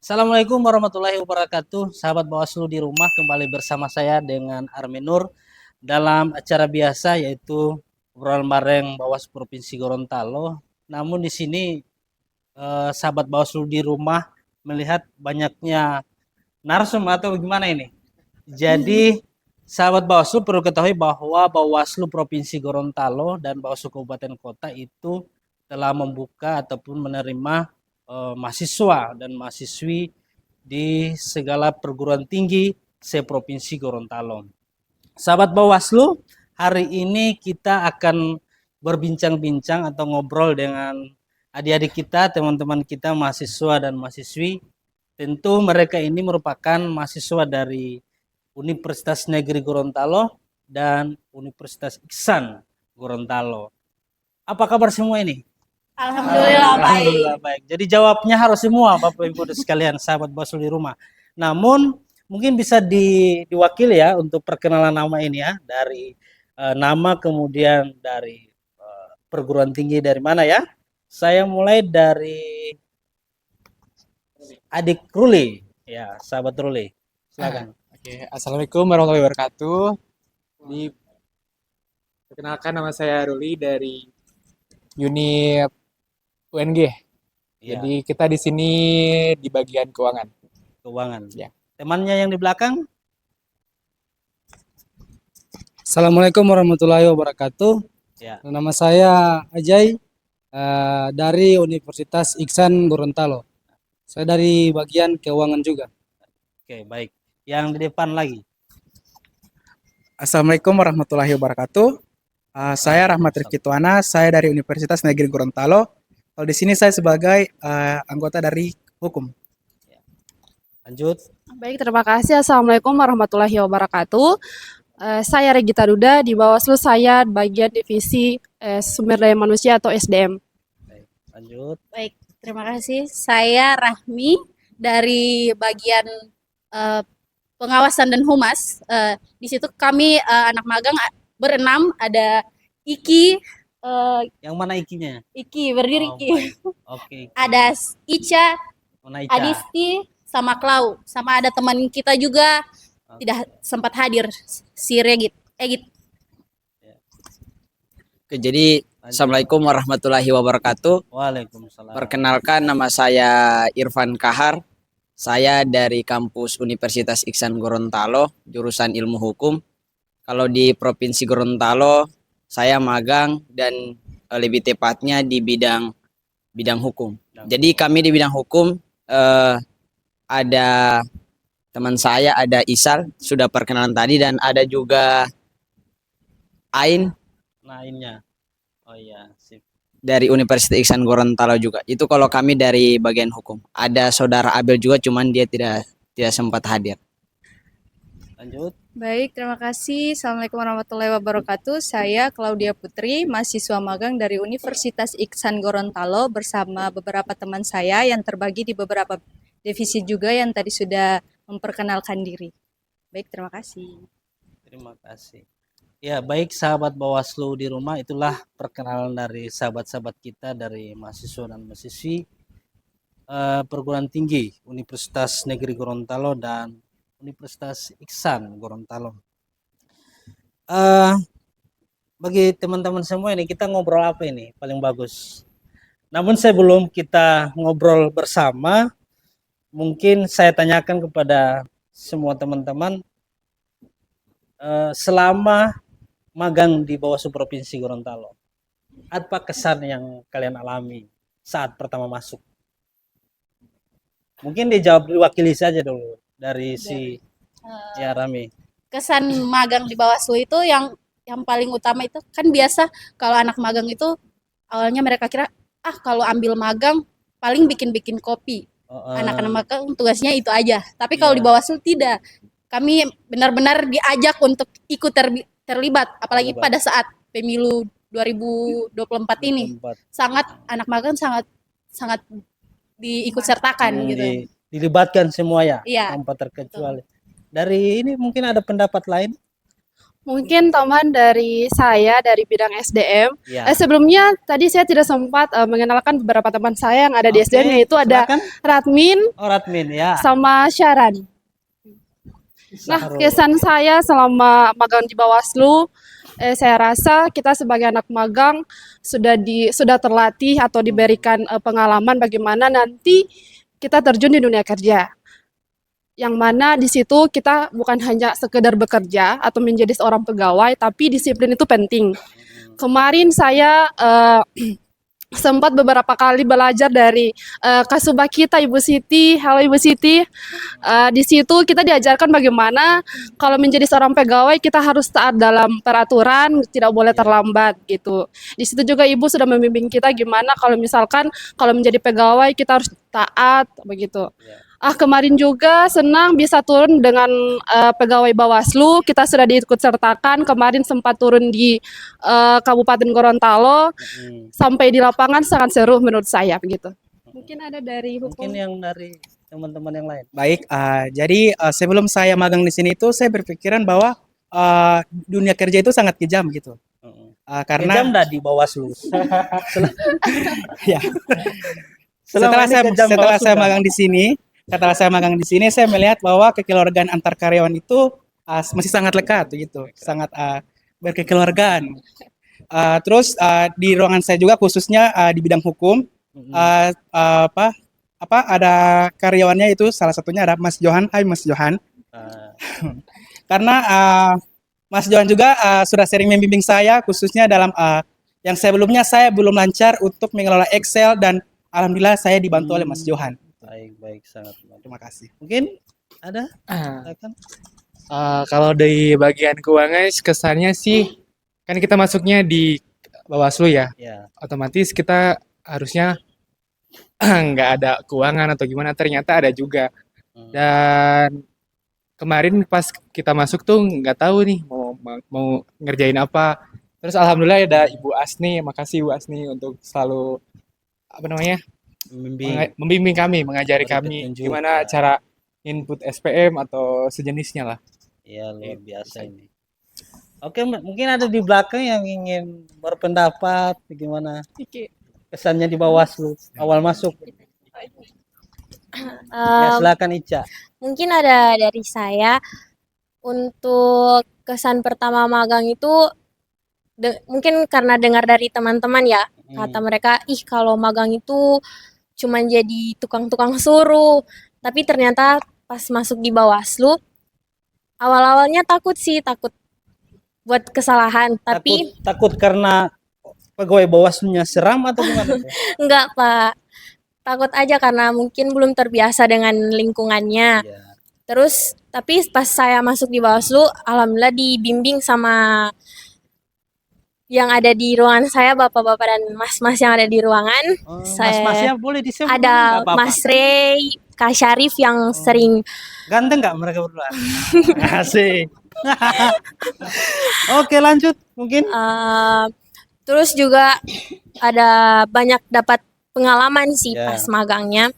Assalamualaikum warahmatullahi wabarakatuh. Sahabat Bawaslu di rumah kembali bersama saya dengan Arminur dalam acara biasa yaitu obrolan bareng Bawaslu Provinsi Gorontalo. Namun di sini sahabat Bawaslu di rumah melihat banyaknya narsum atau gimana ini. Jadi sahabat Bawaslu perlu ketahui bahwa Bawaslu Provinsi Gorontalo dan Bawaslu Kabupaten Kota itu telah membuka ataupun menerima mahasiswa dan mahasiswi di segala perguruan tinggi se-Provinsi Gorontalo. Sahabat Bawaslu, hari ini kita akan berbincang-bincang atau ngobrol dengan adik-adik kita, teman-teman kita, mahasiswa dan mahasiswi. Tentu mereka ini merupakan mahasiswa dari Universitas Negeri Gorontalo dan Universitas Iksan Gorontalo. Apa kabar semua ini? Alhamdulillah baik. Alhamdulillah baik. Jadi jawabnya harus semua Bapak Ibu sekalian sahabat Bawaslu di rumah. Namun mungkin bisa diwakili ya untuk perkenalan nama ini ya dari nama kemudian dari perguruan tinggi dari mana ya. Saya mulai dari adik Ruli ya, sahabat Ruli. Silakan. Oke, Assalamualaikum warahmatullahi wabarakatuh. Perkenalkan nama saya Ruli dari unit UNG. Ya, Jadi kita di sini di bagian keuangan. keuangan. Ya. Temannya yang di belakang? Assalamualaikum warahmatullahi wabarakatuh. Ya. Nama saya Ajay dari Universitas Iksan Gorontalo. Saya dari bagian keuangan juga. Oke, baik. Yang di depan lagi. Assalamualaikum warahmatullahi wabarakatuh. Saya Rahmat Rifki Tuana, saya dari Universitas Negeri Gorontalo. Kalau di sini saya sebagai anggota dari hukum. Lanjut. Baik, terima kasih. Assalamualaikum warahmatullahi wabarakatuh. Saya Regita Duda, di Bawaslu saya bagian divisi sumber daya manusia atau SDM. Baik, lanjut. Baik, terima kasih. Saya Rahmi dari bagian pengawasan dan humas. Di situ kami anak magang berenam, ada Iki, Yang mana ikinya? Iki berdiri Oh, Iki. baik. Oke. Ada Ica, Mana Ica? Adisti, sama Klau. Sama ada teman kita juga tidak sempat hadir, si Regit. Egit. Oke, jadi Assalamualaikum warahmatullahi wabarakatuh. Waalaikumsalam. Perkenalkan, nama saya Irfan Kahar. Saya dari kampus Universitas Iksan Gorontalo, jurusan Ilmu Hukum. Kalau di Provinsi Gorontalo, saya magang dan lebih tepatnya di bidang hukum. Jadi kami di bidang hukum ada teman saya, ada Isal, sudah perkenalan tadi, dan ada juga Ain Lainnya. Oh iya, sip. dari Universitas Iksan Gorontalo juga. Itu kalau kami dari bagian hukum. Ada saudara Abel juga, cuman dia tidak sempat hadir. Lanjut. Baik, terima kasih. Assalamualaikum warahmatullahi wabarakatuh. Saya Claudia Putri, mahasiswa magang dari Universitas Iksan Gorontalo bersama beberapa teman saya yang terbagi di beberapa divisi juga yang tadi sudah memperkenalkan diri. Baik, terima kasih. Terima kasih. Ya, baik sahabat Bawaslu di rumah, itulah perkenalan dari sahabat-sahabat kita dari mahasiswa dan mahasiswi perguruan tinggi Universitas Negeri Gorontalo dan Universitas Iksan Gorontalo. Bagi teman-teman semua ini kita ngobrol apa ini paling bagus. Namun sebelum kita ngobrol bersama, mungkin saya tanyakan kepada semua teman-teman, selama magang di Bawaslu Provinsi Gorontalo, apa kesan yang kalian alami saat pertama masuk? Mungkin dijawab diwakili saja dulu dari si ya Rami. Kesan magang di Bawaslu itu yang paling utama itu kan biasa kalau anak magang itu awalnya mereka kira kalau ambil magang paling bikin-bikin kopi. Anak-anak magang tugasnya itu aja. Tapi kalau di Bawaslu tidak. Kami benar-benar diajak untuk ikut terlibat, apalagi pada saat pemilu 2024 ini. Sangat anak magang sangat diikut sertakan gitu. Dilibatkan semua ya, Iya. tanpa terkecuali. Dari ini mungkin ada pendapat lain? Mungkin teman dari saya dari bidang SDM. Ya. Sebelumnya tadi saya tidak sempat mengenalkan beberapa teman saya yang ada di Oke, SDM, yaitu ada silakan. Radmin Oh, Radmin ya. sama Syaran. Nah, Sahrul. kesan saya selama magang di Bawaslu, saya rasa kita sebagai anak magang sudah terlatih atau diberikan pengalaman bagaimana nanti kita terjun di dunia kerja. Yang mana di situ kita bukan hanya sekedar bekerja atau menjadi seorang pegawai, tapi disiplin itu penting. Kemarin saya sempat beberapa kali belajar dari Kasubag kita, Ibu Siti. Halo Ibu Siti. Di situ kita diajarkan bagaimana kalau menjadi seorang pegawai kita harus taat dalam peraturan, tidak boleh terlambat gitu. Di situ juga Ibu sudah membimbing kita gimana kalau misalkan kalau menjadi pegawai kita harus taat begitu. Kemarin juga senang bisa turun dengan pegawai Bawaslu. Kita sudah diikut sertakan. Kemarin sempat turun di Kabupaten Gorontalo. Sampai di lapangan sangat seru menurut saya begitu. Mungkin ada dari hukum. Mungkin yang dari teman-teman yang lain. Baik, jadi sebelum saya magang di sini itu saya berpikiran bahwa dunia kerja itu sangat kejam gitu. Karena Kejam dah di Bawaslu. ya, Selama ini kejam setelah Bawaslu saya dah. magang di sini, saya melihat bahwa kekeluargaan antar karyawan itu masih sangat lekat gitu, sangat berkekeluargaan. Terus di ruangan saya juga khususnya di bidang hukum, ada karyawannya itu salah satunya ada Mas Johan. Hai Mas Johan. Karena Mas Johan juga sudah sering membimbing saya khususnya dalam yang sebelumnya saya belum lancar untuk mengelola Excel dan alhamdulillah saya dibantu oleh Mas Johan. Baik, sangat baik. Terima kasih. Mungkin ada? Silakan. Kalau dari bagian keuangan kesannya sih kan kita masuknya di Bawaslu ya. Ya. Otomatis kita harusnya nggak ada keuangan atau gimana, ternyata ada juga. Dan kemarin pas kita masuk tuh nggak tahu nih mau ngerjain apa. Terus alhamdulillah ada Ibu Asni, makasih Ibu Asni untuk selalu membimbing kami, mengajari Beri kami petunjuk, gimana ya. cara input SPM atau sejenisnya lah. Ya, luar biasa ini. Oke, Mbak, mungkin ada di belakang yang ingin berpendapat gimana kesannya di Bawaslu awal masuk. Ya, silakan Ica. Mungkin ada dari saya untuk kesan pertama magang itu mungkin karena dengar dari teman-teman ya, kata mereka, ih kalau magang itu cuman jadi tukang-tukang suruh. Tapi ternyata pas masuk di Bawaslu, awal-awalnya takut buat kesalahan. Tapi Takut karena pegawai Bawaslunya seram atau gimana? enggak Pak, takut aja karena mungkin belum terbiasa dengan lingkungannya. Ya. Terus tapi pas saya masuk di Bawaslu, alhamdulillah dibimbing sama yang ada di ruangan saya, bapak-bapak dan mas-mas yang ada di ruangan. Mas-masnya boleh disebut? Ada nggak apa-apa. Mas Rey, Kak Syarif yang sering Ganteng nggak mereka berdua? Asik. Oke, lanjut mungkin. terus juga ada banyak dapat pengalaman sih Ya. pas magangnya.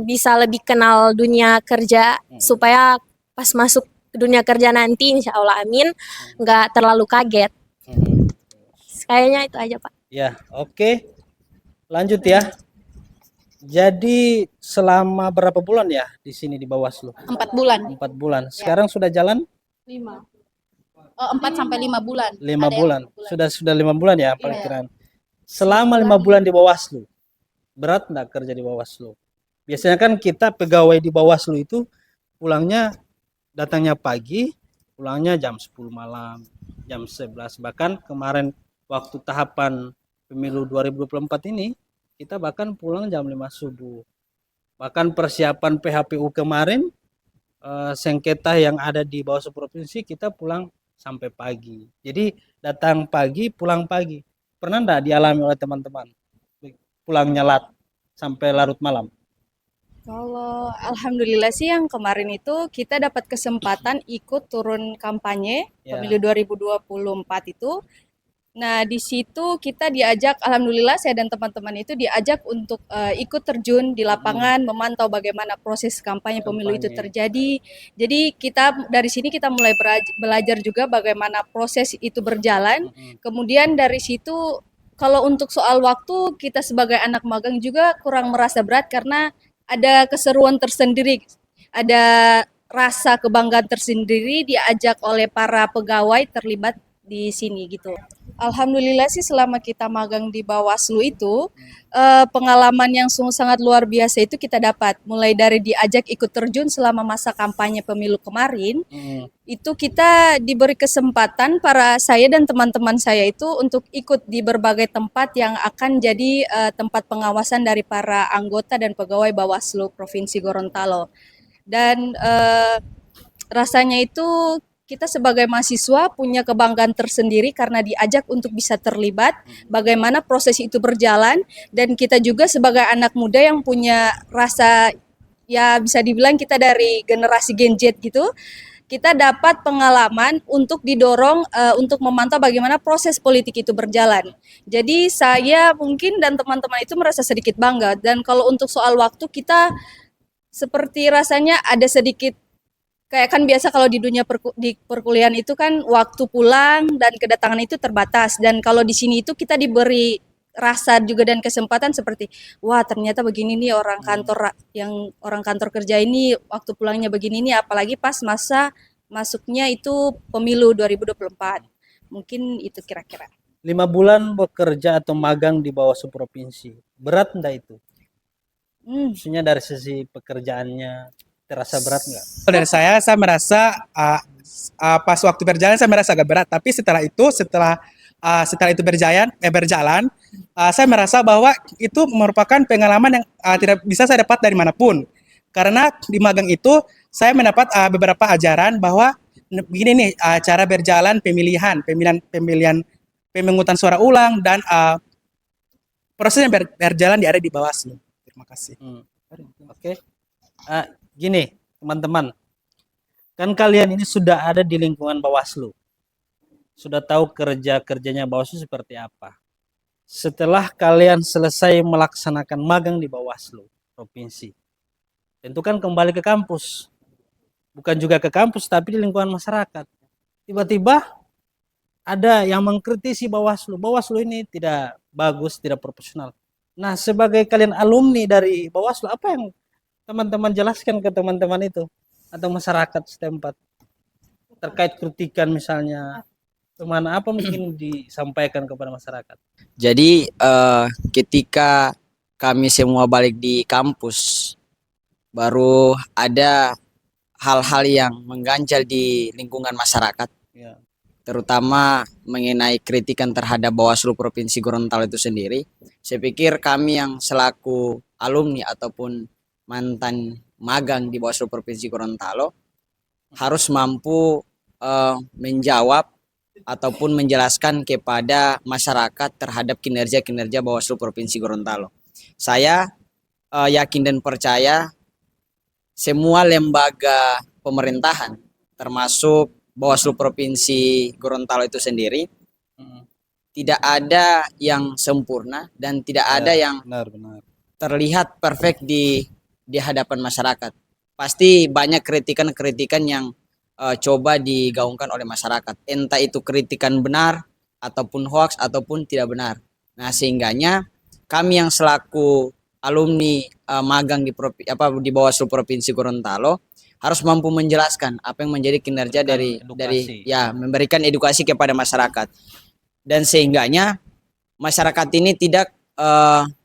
Bisa lebih kenal dunia kerja supaya pas masuk ke dunia kerja nanti insya Allah amin nggak terlalu kaget. Kayaknya itu aja Pak. Ya, oke. Lanjut ya. Jadi selama berapa bulan ya di sini di Bawaslu? 4 bulan. 4 bulan. Sekarang sudah jalan 5. 4 sampai 5 bulan. 5 Ada yang bulan. 4 bulan. Sudah 5 bulan ya perkiraan. Selama 5 bulan di Bawaslu, berat enggak kerja di Bawaslu? Biasanya kan kita pegawai di Bawaslu itu pulangnya datangnya pagi, pulangnya jam 10 malam, jam 11. Bahkan kemarin waktu tahapan pemilu 2024 ini, kita bahkan pulang jam 5 subuh. Bahkan persiapan PHPU kemarin, sengketa yang ada di Bawaslu Provinsi, kita pulang sampai pagi. Jadi datang pagi, pulang pagi. Pernah enggak dialami oleh teman-teman? Pulangnya sampai larut malam? Kalau alhamdulillah sih yang kemarin itu kita dapat kesempatan ikut turun kampanye Ya. pemilu 2024 itu Nah, di situ kita diajak, alhamdulillah saya dan teman-teman itu diajak untuk ikut terjun di lapangan, memantau bagaimana proses kampanye pemilu itu Kampanye. terjadi. Jadi kita dari sini kita mulai belajar juga bagaimana proses itu berjalan. Kemudian dari situ kalau untuk soal waktu, kita sebagai anak magang juga kurang merasa berat karena ada keseruan tersendiri, ada rasa kebanggaan tersendiri diajak oleh para pegawai terlibat di sini gitu. Alhamdulillah sih selama kita magang di Bawaslu itu pengalaman yang sungguh sangat luar biasa itu kita dapat. Mulai dari diajak ikut terjun selama masa kampanye pemilu kemarin, itu kita diberi kesempatan saya dan teman-teman saya itu untuk ikut di berbagai tempat yang akan jadi tempat pengawasan dari para anggota dan pegawai Bawaslu Provinsi Gorontalo. Dan rasanya itu kita sebagai mahasiswa punya kebanggaan tersendiri karena diajak untuk bisa terlibat bagaimana proses itu berjalan, dan kita juga sebagai anak muda yang punya rasa, ya bisa dibilang kita dari generasi Gen Z gitu, kita dapat pengalaman untuk didorong untuk memantau bagaimana proses politik itu berjalan. Jadi saya mungkin dan teman-teman itu merasa sedikit bangga, dan kalau untuk soal waktu kita seperti rasanya ada sedikit kayak kan biasa kalau di dunia di perkuliahan itu kan waktu pulang dan kedatangan itu terbatas, dan kalau di sini itu kita diberi rasa juga dan kesempatan seperti wah ternyata begini nih orang kantor kerja ini waktu pulangnya begini nih, apalagi pas masa masuknya itu pemilu 2024. Mungkin itu kira-kira. 5 bulan bekerja atau magang di Bawaslu provinsi, berat enggak itu? Maksudnya dari sisi pekerjaannya terasa berat nggak? Kalau dari saya merasa pas waktu berjalan saya merasa agak berat, tapi setelah itu berjalan, saya merasa bahwa itu merupakan pengalaman yang tidak bisa saya dapat dari manapun. Karena di magang itu saya mendapat beberapa ajaran bahwa begini nih cara berjalan pemungutan suara ulang dan proses yang berjalan di area di Bawaslu. Terima kasih. Oke. Gini teman-teman, kan kalian ini sudah ada di lingkungan Bawaslu, sudah tahu kerjanya Bawaslu seperti apa. Setelah kalian selesai melaksanakan magang di Bawaslu provinsi, tentu kan kembali ke kampus, bukan juga ke kampus tapi di lingkungan masyarakat. Tiba-tiba ada yang mengkritisi Bawaslu ini tidak bagus, tidak profesional. Nah, sebagai kalian alumni dari Bawaslu, apa yang teman-teman jelaskan ke teman-teman itu atau masyarakat setempat terkait kritikan misalnya, kemana apa mungkin disampaikan kepada masyarakat? Jadi ketika kami semua balik di kampus, baru ada hal-hal yang mengganjal di lingkungan masyarakat, terutama mengenai kritikan terhadap Bawaslu Provinsi Gorontalo itu sendiri. Saya pikir kami yang selaku alumni ataupun mantan magang di Bawaslu Provinsi Gorontalo harus mampu menjawab ataupun menjelaskan kepada masyarakat terhadap kinerja-kinerja Bawaslu Provinsi Gorontalo. Saya yakin dan percaya semua lembaga pemerintahan termasuk Bawaslu Provinsi Gorontalo itu sendiri tidak ada yang sempurna dan tidak ada yang terlihat perfect di hadapan masyarakat. Pasti banyak kritikan-kritikan yang coba digaungkan oleh masyarakat, entah itu kritikan benar ataupun hoax ataupun tidak benar. Nah, sehingganya kami yang selaku alumni magang di Bawaslu Provinsi Gorontalo harus mampu menjelaskan apa yang menjadi kinerja dari memberikan edukasi kepada masyarakat, dan sehingganya masyarakat ini tidak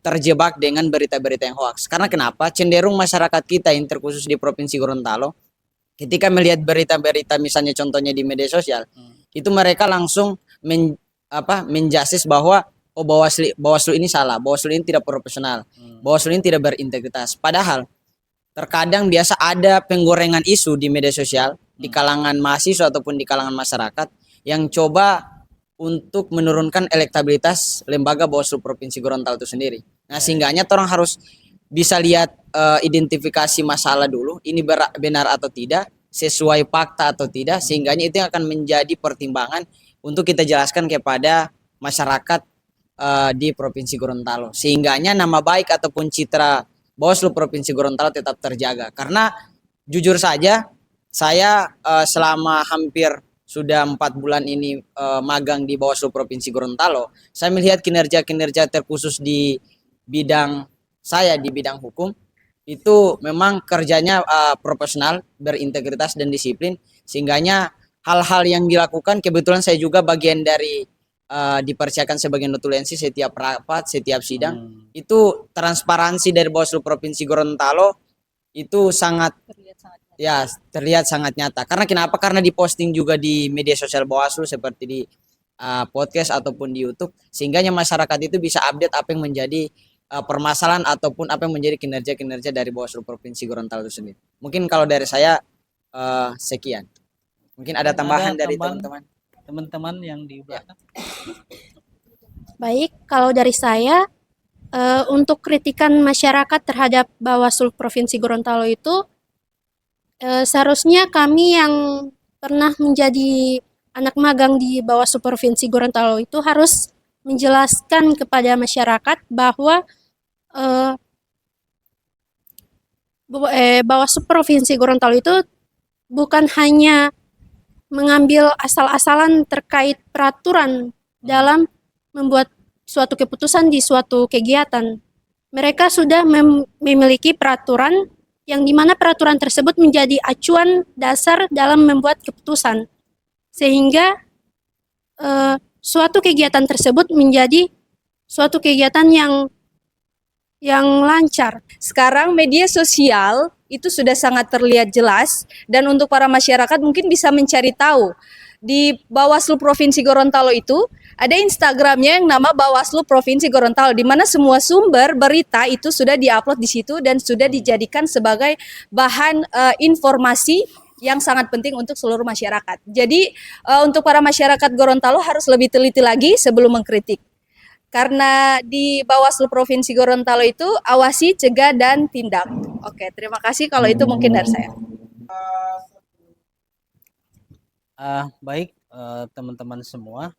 terjebak dengan berita-berita yang hoax. Karena kenapa? Cenderung masyarakat kita yang terkhusus di Provinsi Gorontalo ketika melihat berita-berita misalnya contohnya di media sosial, itu mereka langsung menjasis bahwa Bawaslu ini salah, Bawaslu ini tidak profesional, Bawaslu ini tidak berintegritas. Padahal terkadang biasa ada penggorengan isu di media sosial di kalangan mahasiswa ataupun di kalangan masyarakat yang coba untuk menurunkan elektabilitas lembaga Bawaslu Provinsi Gorontalo itu sendiri. Nah, sehingganya orang harus bisa lihat identifikasi masalah dulu, ini benar atau tidak, sesuai fakta atau tidak, sehingganya itu yang akan menjadi pertimbangan untuk kita jelaskan kepada masyarakat di Provinsi Gorontalo. Sehingganya nama baik ataupun citra Bawaslu Provinsi Gorontalo tetap terjaga. Karena jujur saja saya selama hampir sudah 4 bulan ini magang di Bawaslu Provinsi Gorontalo, saya melihat kinerja-kinerja terkhusus di bidang saya di bidang hukum itu memang kerjanya profesional, berintegritas dan disiplin, sehingganya hal-hal yang dilakukan, kebetulan saya juga bagian dari dipercayakan sebagai notulensi setiap rapat, setiap sidang, itu transparansi dari Bawaslu Provinsi Gorontalo itu sangat terlihat sangat nyata. Karena kenapa? Karena diposting juga di media sosial Bawaslu seperti di podcast ataupun di YouTube, sehingganya masyarakat itu bisa update apa yang menjadi permasalahan ataupun apa yang menjadi kinerja-kinerja dari Bawaslu Provinsi Gorontalo itu sendiri. Mungkin kalau dari saya sekian. Mungkin ada tambahan dari teman-teman yang di belakang. Baik, kalau dari saya untuk kritikan masyarakat terhadap Bawaslu Provinsi Gorontalo itu seharusnya kami yang pernah menjadi anak magang di Bawaslu Provinsi Gorontalo itu harus menjelaskan kepada masyarakat bahwa Bawaslu Provinsi Gorontalo itu bukan hanya mengambil asal-asalan terkait peraturan dalam membuat suatu keputusan di suatu kegiatan. Mereka sudah memiliki peraturan yang dimana peraturan tersebut menjadi acuan dasar dalam membuat keputusan. Sehingga suatu kegiatan tersebut menjadi suatu kegiatan yang lancar. Sekarang media sosial itu sudah sangat terlihat jelas, dan untuk para masyarakat mungkin bisa mencari tahu di Bawaslu Provinsi Gorontalo itu ada Instagramnya yang nama Bawaslu Provinsi Gorontalo, di mana semua sumber berita itu sudah diupload di situ dan sudah dijadikan sebagai bahan informasi yang sangat penting untuk seluruh masyarakat. Jadi untuk para masyarakat Gorontalo harus lebih teliti lagi sebelum mengkritik. Karena di Bawaslu Provinsi Gorontalo itu awasi, cegah, dan tindak. Oke, terima kasih. Kalau itu mungkin dari saya. Baik, teman-teman semua.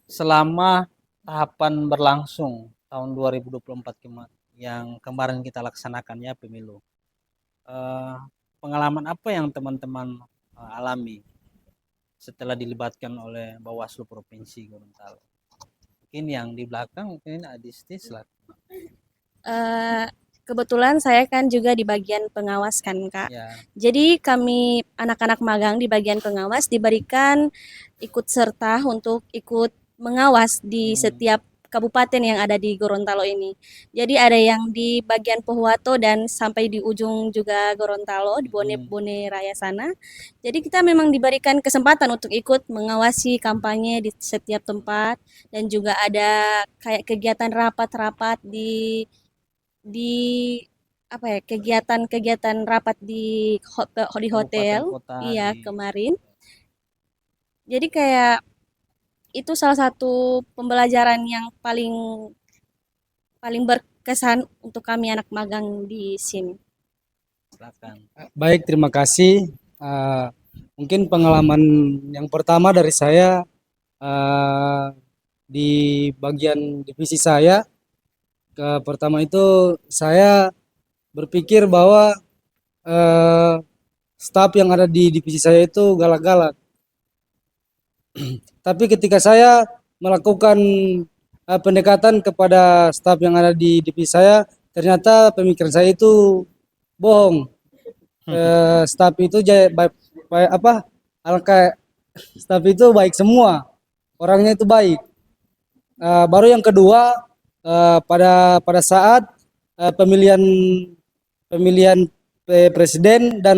Selama tahapan berlangsung tahun 2024 yang kemarin kita laksanakan ya pemilu. Pengalaman apa yang teman-teman alami setelah dilibatkan oleh Bawaslu Provinsi Gorontalo? Mungkin yang di belakang mungkin Adisti silakan. Kebetulan saya kan juga di bagian pengawas kan Kak. Ya. Jadi kami anak-anak magang di bagian pengawas diberikan ikut serta untuk ikut mengawas di setiap kabupaten yang ada di Gorontalo ini. Jadi ada yang di bagian Pohuwato dan sampai di ujung juga Gorontalo, di Bone Raya sana. Jadi kita memang diberikan kesempatan untuk ikut mengawasi kampanye di setiap tempat, dan juga ada kayak kegiatan rapat-rapat di apa ya, kegiatan rapat di hotel. Iya, kemarin. Jadi kayak itu salah satu pembelajaran yang paling berkesan untuk kami anak magang di sini. Silakan. Baik, terima kasih. Mungkin pengalaman yang pertama dari saya di bagian divisi saya. Pertama itu saya berpikir bahwa staf yang ada di divisi saya itu galak-galak. Tapi ketika saya melakukan pendekatan kepada staf yang ada di divisi saya, ternyata pemikiran saya itu bohong. Staf itu staf itu baik semua, orangnya itu baik. Baru yang kedua, pada saat pemilihan presiden dan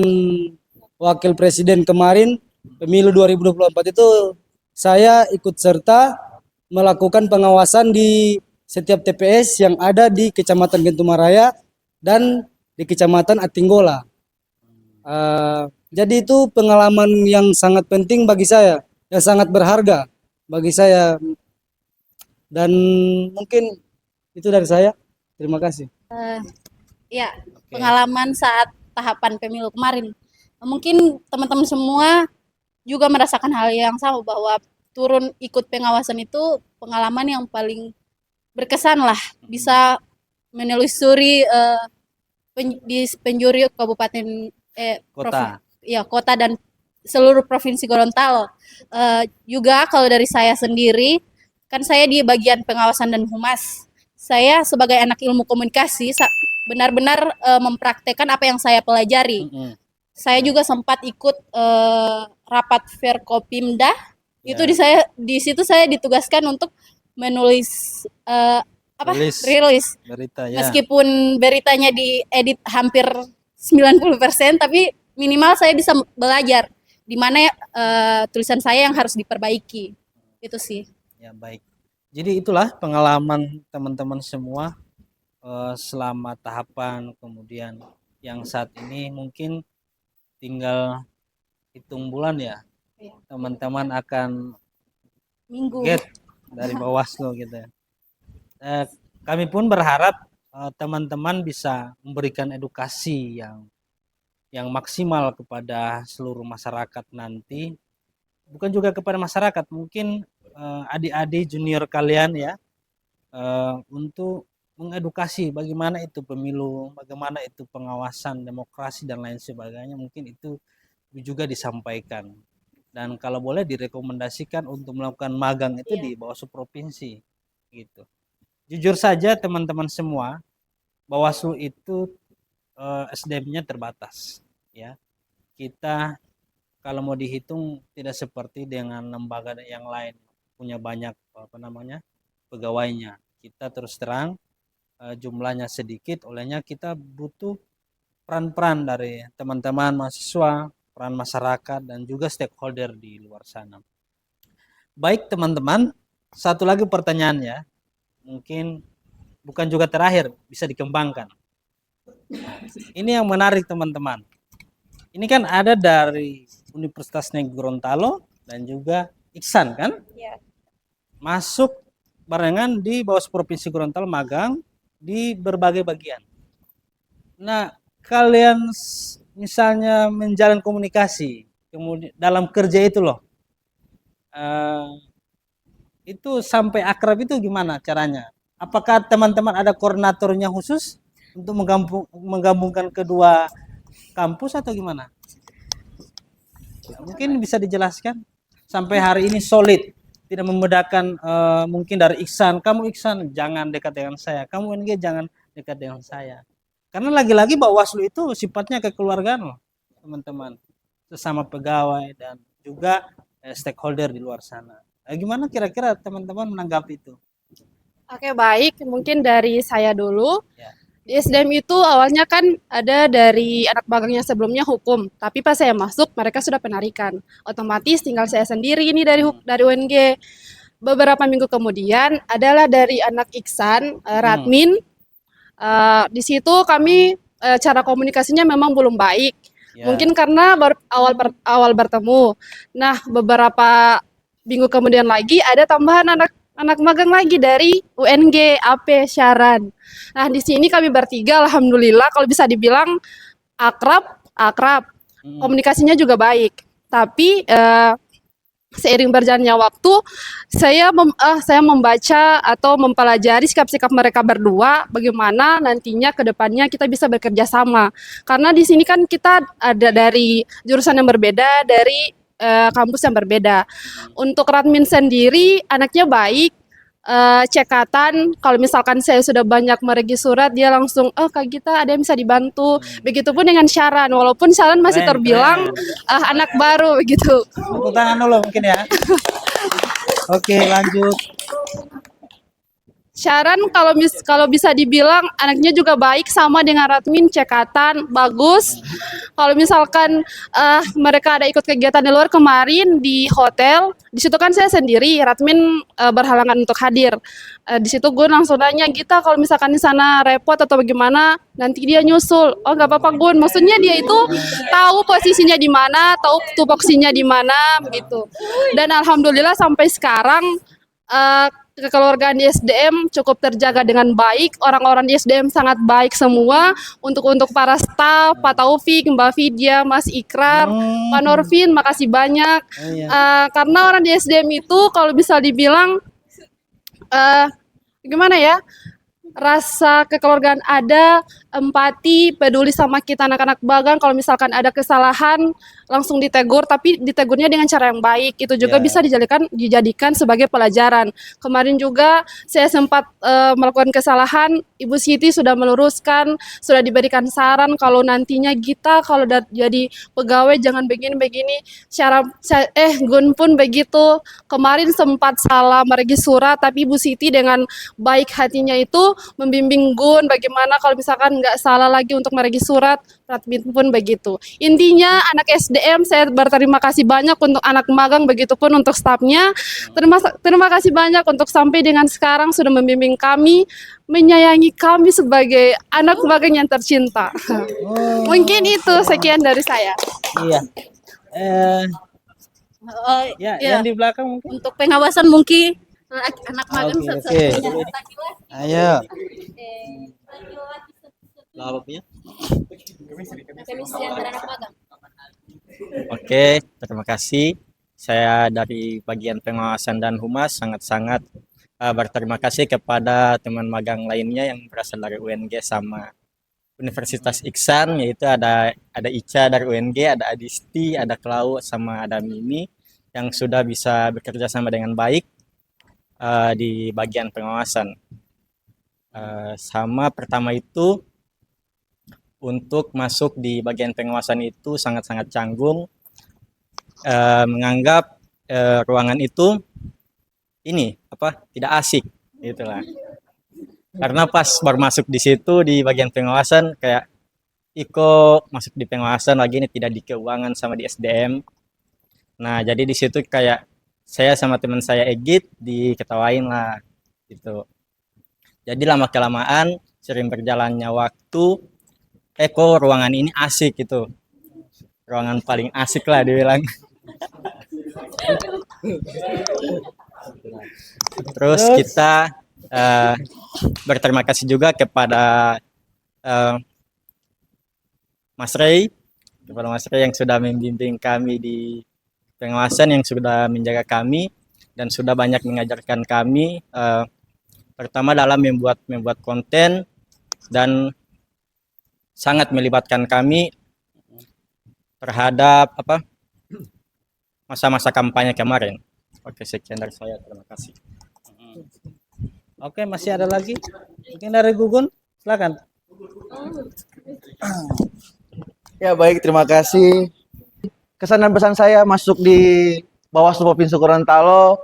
wakil presiden kemarin, pemilu 2024 itu saya ikut serta melakukan pengawasan di setiap TPS yang ada di Kecamatan Gentumaraya dan di Kecamatan Atinggola. Jadi itu pengalaman yang sangat penting bagi saya, yang sangat berharga bagi saya. Dan mungkin itu dari saya. Terima kasih. Ya, pengalaman saat tahapan pemilu kemarin. Mungkin teman-teman semua juga merasakan hal yang sama, bahwa turun ikut pengawasan itu pengalaman yang paling berkesan lah. Bisa menelusuri di penjuru kabupaten Kota. kota dan seluruh provinsi Gorontalo. Juga kalau dari saya sendiri, kan saya di bagian pengawasan dan humas. Saya sebagai anak ilmu komunikasi benar-benar mempraktekkan apa yang saya pelajari. Saya juga sempat ikut rapat Verkopimda. Itu di situ saya ditugaskan untuk menulis rilis. Berita ya. Meskipun beritanya diedit hampir 90%, tapi minimal saya bisa belajar di mana tulisan saya yang harus diperbaiki. Itu sih. Ya, baik. Jadi itulah pengalaman teman-teman semua selama tahapan, kemudian yang saat ini mungkin tinggal hitung bulan ya. Teman-teman akan get dari Bawaslu gitu ya. Kami pun berharap teman-teman bisa memberikan edukasi yang maksimal kepada seluruh masyarakat nanti, bukan juga kepada masyarakat, mungkin adik-adik junior kalian ya, untuk mengedukasi bagaimana itu pemilu, bagaimana itu pengawasan demokrasi dan lain sebagainya, mungkin itu juga disampaikan. Dan kalau boleh direkomendasikan untuk melakukan magang itu di Bawaslu provinsi gitu. Jujur saja teman-teman semua, Bawaslu itu SDM-nya terbatas ya. Kita kalau mau dihitung tidak seperti dengan lembaga yang lain punya banyak pegawainya. Kita terus terang jumlahnya sedikit, olehnya kita butuh peran-peran dari teman-teman mahasiswa, peran masyarakat dan juga stakeholder di luar sana. Baik teman-teman, satu lagi pertanyaan ya. Mungkin bukan juga terakhir, bisa dikembangkan. Ini yang menarik teman-teman. Ini kan ada dari Universitas Negeri Gorontalo dan juga Iksan kan? Iya. Masuk barengan di Bawaslu Provinsi Gorontalo magang di berbagai bagian. Nah, kalian misalnya menjalin komunikasi, kemudian dalam kerja itu loh, itu sampai akrab itu gimana caranya? Apakah teman-teman ada koordinatornya khusus untuk menggabungkan kedua kampus atau gimana? Mungkin bisa dijelaskan. Sampai hari ini solid, tidak membedakan mungkin dari Iksan, kamu Iksan jangan dekat dengan saya, kamu NG jangan dekat dengan saya. Karena lagi-lagi Bawaslu itu sifatnya kekeluargaan loh, teman-teman. Sesama pegawai dan juga stakeholder di luar sana. Nah, gimana kira-kira teman-teman menanggapi itu? Oke, baik. Mungkin dari saya dulu. Di SDM itu awalnya kan ada dari anak magangnya sebelumnya hukum, tapi pas saya masuk mereka sudah penarikan. Otomatis tinggal saya sendiri ini dari UNG. Beberapa minggu kemudian adalah dari anak Iksan, Radmin. Di situ kami cara komunikasinya memang belum baik. Mungkin karena awal bertemu. Nah, beberapa minggu kemudian lagi ada tambahan anak magang lagi dari UNG, AP, Syaran. Nah, di sini kami bertiga alhamdulillah kalau bisa dibilang akrab. Komunikasinya juga baik. Tapi seiring berjalannya waktu, saya membaca atau mempelajari sikap-sikap mereka berdua, bagaimana nantinya ke depannya kita bisa bekerja sama. Karena di sini kan kita ada dari jurusan yang berbeda, dari kampus yang berbeda. Untuk Radmin sendiri, anaknya baik, cekatan. Kalau misalkan saya sudah banyak meregi surat, dia langsung, Kak Gita ada yang bisa dibantu. Begitupun dengan Syaran, walaupun Syaran masih terbilang anak baru begitu. Tepuk tangan dulu mungkin ya. Oke, lanjut. Syaran kalau bisa dibilang anaknya juga baik, sama dengan Radmin, cekatan, bagus. Kalau misalkan mereka ada ikut kegiatan di luar kemarin di hotel, di situ kan saya sendiri, Radmin berhalangan untuk hadir. Di situ gue langsung nanya, Gita kalau misalkan di sana repot atau bagaimana, nanti dia nyusul. Oh nggak apa-apa Gun, maksudnya dia itu tahu posisinya di mana, tahu tupoksinya di mana, begitu. Dan alhamdulillah sampai sekarang kekeluargaan di SDM cukup terjaga dengan baik. Orang-orang di SDM sangat baik semua. Untuk para staf, Pak Taufik, Mbak Vidya, Mas Ikrar, Pak Norvin, makasih banyak. Oh, iya. Karena orang di SDM itu kalau bisa dibilang gimana ya? Rasa kekeluargaan ada, empati, peduli sama kita anak-anak magang. Kalau misalkan ada kesalahan, langsung ditegur, tapi ditegurnya dengan cara yang baik. Itu juga Ya. bisa dijadikan sebagai pelajaran. Kemarin juga saya sempat melakukan kesalahan, Ibu Siti sudah meluruskan, sudah diberikan saran kalau nantinya kita kalau jadi pegawai jangan begini-begini. Gun pun begitu. Kemarin sempat salah meregi surat, tapi Ibu Siti dengan baik hatinya itu membimbing Gun bagaimana kalau misalkan nggak salah lagi untuk meregi surat. Pratbin pun begitu. Intinya anak SDM saya berterima kasih banyak untuk anak magang, begitupun untuk stafnya. Terima kasih banyak untuk sampai dengan sekarang sudah membimbing kami, menyayangi kami sebagai anak magang yang tercinta. Mungkin itu sekian dari saya. Iya. Ya, Ya. yang di belakang mungkin. Untuk pengawasan mungkin anak magang Oke, satu-satunya. Ayo. Jawabnya. Chemistry antara anak magang. Oke, terima kasih. Saya dari bagian pengawasan dan humas sangat-sangat berterima kasih kepada teman magang lainnya yang berasal dari UNG sama Universitas Iksan, yaitu ada Ica dari UNG, ada Adisti, ada Klau, sama ada Mimi yang sudah bisa bekerja sama dengan baik di bagian pengawasan. Sama pertama itu untuk masuk di bagian pengawasan itu sangat-sangat canggung, menganggap ruangan itu tidak asik gitulah. Karena pas baru masuk di situ di bagian pengawasan kayak Iko masuk di pengawasan lagi ini tidak di keuangan sama di SDM. Nah, jadi di situ kayak saya sama teman saya Egit diketawain lah gitu. Jadi lama kelamaan sering berjalannya waktu kok ruangan ini asik gitu. Ruangan paling asik lah dibilang. Terus kita berterima kasih juga kepada Mas Rey, yang sudah membimbing kami di pengawasan, yang sudah menjaga kami dan sudah banyak mengajarkan kami, pertama dalam membuat konten dan sangat melibatkan kami terhadap masa-masa kampanye kemarin. Oke, sekian dari saya. Terima kasih. Oke, masih ada lagi? Mungkin dari Gugun, silakan. Ya baik, terima kasih. Kesan dan pesan saya masuk di Bawaslu Provinsi Gorontalo,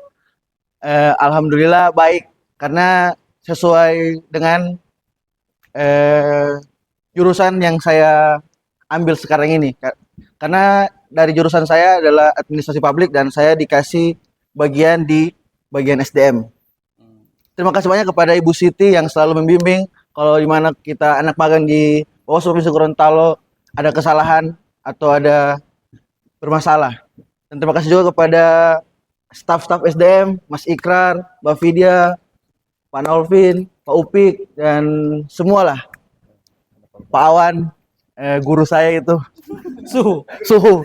alhamdulillah baik karena sesuai dengan jurusan yang saya ambil sekarang ini. Karena dari jurusan saya adalah administrasi publik dan saya dikasih bagian di bagian SDM. Terima kasih banyak kepada Ibu Siti yang selalu membimbing kalau di mana kita anak magang di Bawaslu Provinsi Gorontalo ada kesalahan atau ada bermasalah. Dan terima kasih juga kepada staf-staf SDM, Mas Ikrar, Mbak Vidya, Pak Norvin, Pak Upik, dan semualah. Pak Awan, guru saya itu. Suhu.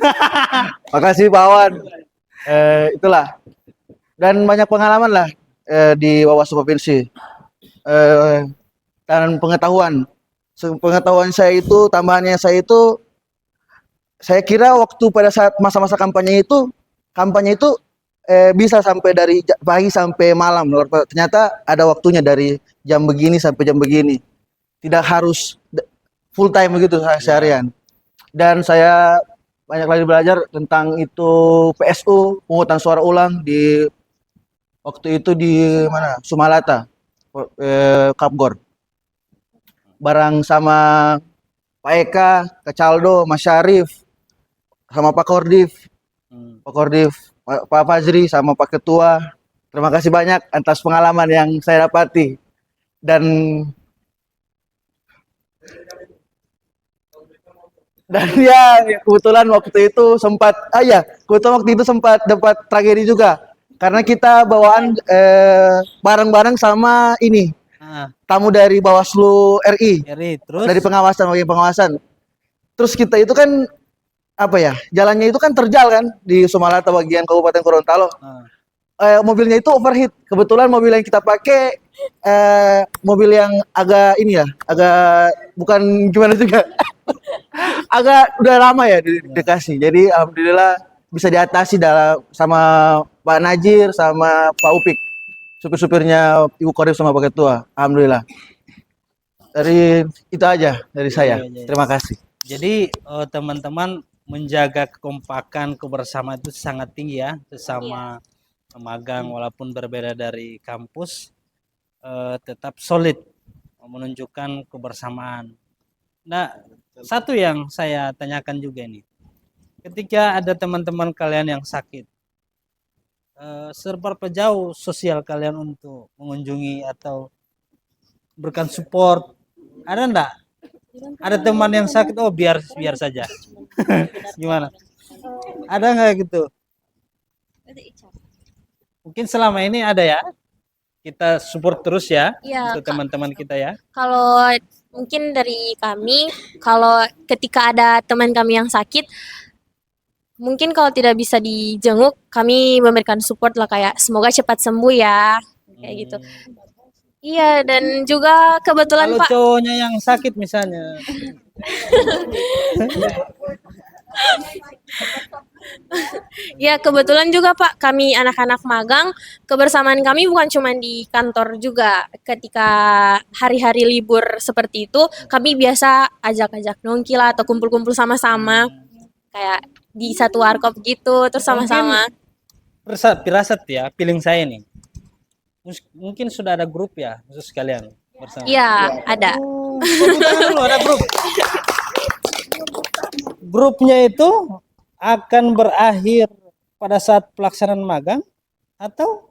Makasih Pak Awan. Itulah. Dan banyak pengalaman lah di Bawaslu Provinsi. Dan pengetahuan. Pengetahuan saya itu, tambahannya saya itu, saya kira waktu pada saat masa-masa kampanye itu bisa sampai dari pagi sampai malam. Ternyata ada waktunya dari jam begini sampai jam begini. Tidak harus full time begitu seharian. Dan saya banyak lagi belajar tentang itu PSU, pemungutan suara ulang di waktu itu di mana? Sumalata, Kapgor. Bareng sama Pak Eka, Kak Caldo, Mas Syarif, sama Pak Kordif, Pak Fazri, sama Pak Ketua. Terima kasih banyak atas pengalaman yang saya dapati. Dan ya kebetulan waktu itu sempat dapat tragedi juga. karena kita bawaan bareng-bareng sama ini Ah, tamu dari Bawaslu RI, terus dari pengawasan, bagian pengawasan. Terus kita itu kan apa ya, jalannya itu kan terjal kan di Sumalata bagian Kabupaten Gorontalo. Mobilnya itu overheat. Kebetulan mobil yang kita pakai mobil yang agak ini ya, agak bukan gimana juga, agak udah lama ya dikasih. Jadi alhamdulillah bisa diatasi sama Pak Najir sama Pak Upik, supir-supirnya Ibu Korif sama Pak Ketua. Alhamdulillah. Dari itu aja dari saya. Terima kasih. Jadi teman-teman menjaga kekompakan, kebersamaan itu sangat tinggi ya, sesama magang walaupun berbeda dari kampus, tetap solid menunjukkan kebersamaan. Nah, satu yang saya tanyakan juga ini, ketika ada teman-teman kalian yang sakit, seberapa jauh sosial kalian untuk mengunjungi atau berikan support? Ada enggak? Ada teman yang sakit, oh biar saja. Gimana? Ada nggak gitu? Mungkin selama ini ada ya. Kita support terus ya, Iya, untuk teman-teman kita ya. Kalau mungkin dari kami, kalau ketika ada teman kami yang sakit, mungkin kalau tidak bisa dijenguk, kami memberikan support lah kayak semoga cepat sembuh ya, kayak gitu. Iya, dan juga kebetulan Kalau Pak, cowoknya yang sakit misalnya, ya kebetulan juga Pak, kami anak-anak magang, kebersamaan kami bukan cuma di kantor juga. Ketika hari-hari libur seperti itu, kami biasa ajak-ajak nongki lah atau kumpul-kumpul sama-sama, kayak di satu warkop gitu, terus sama-sama. pirasat ya, feeling saya nih. Mungkin sudah ada grup ya, khusus kalian bersama. Iya, ada. Dulu ada grup. Grupnya itu akan berakhir pada saat pelaksanaan magang atau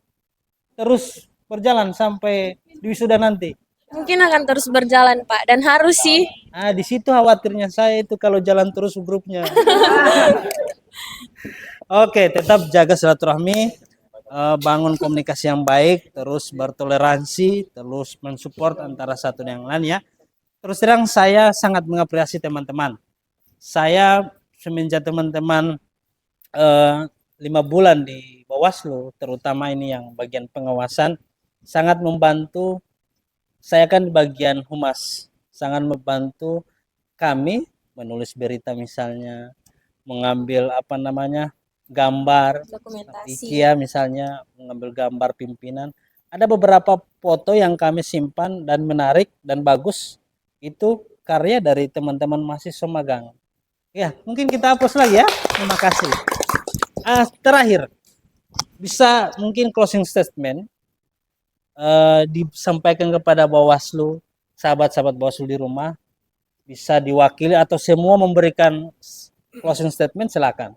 terus berjalan sampai di wisuda nanti? Mungkin akan terus berjalan Pak, dan harus sih. Di situ khawatirnya saya itu kalau jalan terus grupnya. Oke, tetap jaga silaturahmi, bangun komunikasi yang baik, terus bertoleransi, terus mensupport antara satu dan yang lain ya. Terus terang saya sangat mengapresiasi teman-teman. Saya semenjak teman-teman 5 bulan di Bawaslu, terutama ini yang bagian pengawasan, sangat membantu. Saya kan di bagian humas, sangat membantu kami menulis berita misalnya, mengambil gambar, Dokumentasi. IKEA misalnya, mengambil gambar pimpinan. Ada beberapa foto yang kami simpan dan menarik dan bagus, itu karya dari teman-teman mahasiswa magang. Ya, mungkin kita hapus lagi ya. Terima kasih. Terakhir, bisa mungkin closing statement disampaikan kepada Bawaslu, sahabat-sahabat Bawaslu di rumah, bisa diwakili atau semua memberikan closing statement, silakan.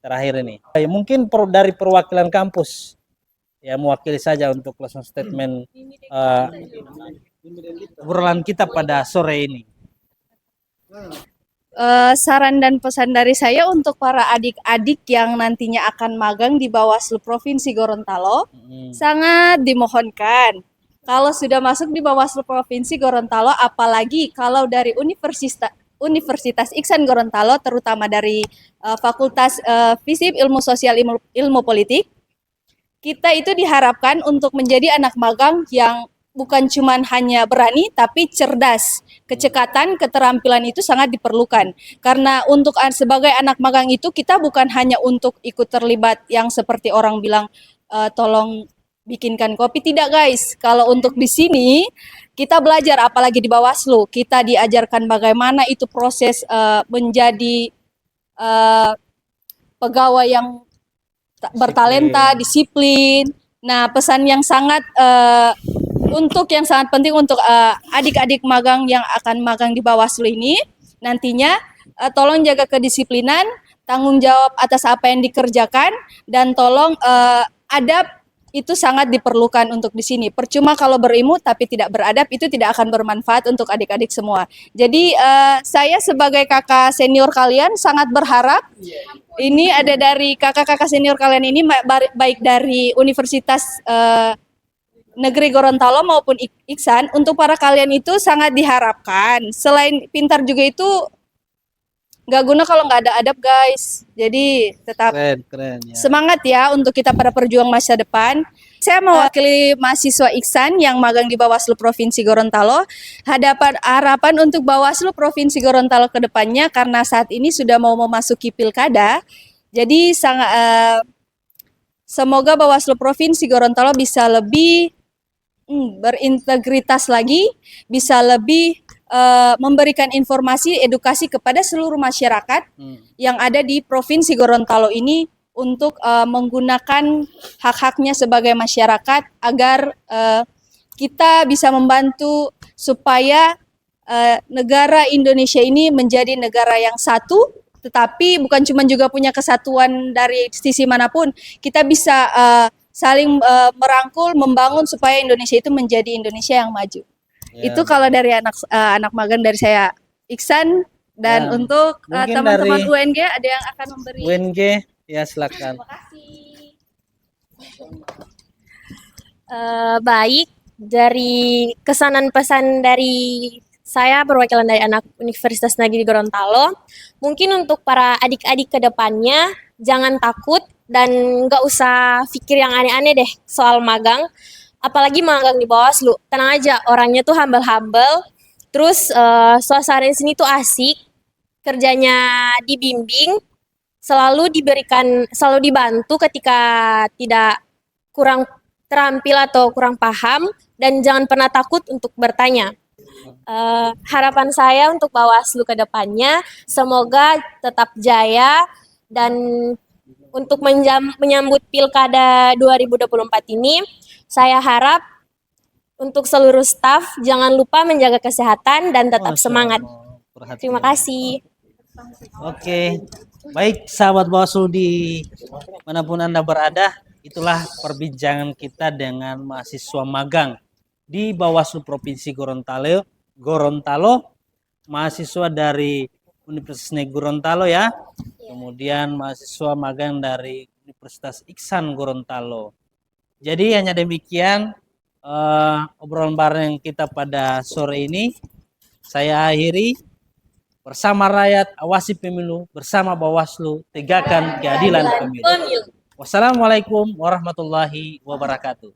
Terakhir ini, mungkin dari perwakilan kampus, ya mewakili saja untuk closing statement obrolan kita pada sore ini. Saran dan pesan dari saya untuk para adik-adik yang nantinya akan magang di Bawaslu Provinsi Gorontalo, sangat dimohonkan kalau sudah masuk di Bawaslu Provinsi Gorontalo, apalagi kalau dari Universitas Iksan Gorontalo, terutama dari Fakultas FISIP Ilmu Sosial Ilmu Politik, kita itu diharapkan untuk menjadi anak magang yang bukan cuma hanya berani, tapi cerdas. Kecekatan, keterampilan itu sangat diperlukan. Karena untuk sebagai anak magang itu, kita bukan hanya untuk ikut terlibat yang seperti orang bilang, tolong bikinkan kopi. Tidak guys, kalau untuk di sini, kita belajar, apalagi di Bawaslu, kita diajarkan bagaimana itu proses menjadi pegawai yang bertalenta, disiplin. Nah, pesan yang sangat yang sangat penting untuk adik-adik magang yang akan magang di Bawaslu ini, nantinya tolong jaga kedisiplinan, tanggung jawab atas apa yang dikerjakan, dan tolong itu sangat diperlukan untuk di sini. Percuma kalau berilmu tapi tidak beradab, itu tidak akan bermanfaat untuk adik-adik semua. Jadi saya sebagai kakak senior kalian sangat berharap ini ada dari kakak-kakak senior kalian ini baik dari Universitas Negeri Gorontalo maupun Iksan, untuk para kalian itu sangat diharapkan. Selain pintar juga itu nggak guna kalau nggak ada adab, guys. Jadi tetap Keren ya. semangat ya untuk kita para perjuang masa depan. Saya mewakili mahasiswa Iksan yang magang di Bawaslu Provinsi Gorontalo. Harapan untuk Bawaslu Provinsi Gorontalo ke depannya, karena saat ini sudah mau memasuki pilkada. Jadi semoga Bawaslu Provinsi Gorontalo bisa lebih berintegritas lagi, bisa lebih memberikan informasi edukasi kepada seluruh masyarakat yang ada di Provinsi Gorontalo ini untuk menggunakan hak-haknya sebagai masyarakat agar kita bisa membantu supaya negara Indonesia ini menjadi negara yang satu, tetapi bukan cuma juga punya kesatuan dari sisi manapun, kita bisa saling merangkul, membangun supaya Indonesia itu menjadi Indonesia yang maju. Ya. Itu kalau dari anak magang dari saya Iksan, dan Ya. untuk Mungkin teman-teman dari UNG ada yang akan memberi. UNG ya, silakan. Terima kasih. Baik, dari kesanan pesan dari saya perwakilan dari anak Universitas Negeri Gorontalo, mungkin untuk para adik-adik ke depannya jangan takut dan nggak usah pikir yang aneh-aneh deh soal magang. Apalagi magang di Bawaslu, tenang aja, orangnya tuh humble-humble, terus suasana di sini tuh asik, kerjanya dibimbing, selalu dibantu ketika tidak kurang terampil atau kurang paham, dan jangan pernah takut untuk bertanya. Harapan saya untuk Bawaslu ke depannya, semoga tetap jaya, dan untuk menyambut Pilkada 2024 ini, saya harap untuk seluruh staf jangan lupa menjaga kesehatan dan tetap semangat. Terima kasih. Oke, baik sahabat Bawaslu di manapun Anda berada, itulah perbincangan kita dengan mahasiswa magang di Bawaslu Provinsi Gorontalo, mahasiswa dari Universitas Negeri Gorontalo ya, kemudian mahasiswa magang dari Universitas Iksan Gorontalo. Jadi hanya demikian obrolan bareng kita pada sore ini. Saya akhiri. Bersama rakyat, awasi pemilu. Bersama Bawaslu, tegakkan keadilan pemilu. Wassalamualaikum warahmatullahi wabarakatuh.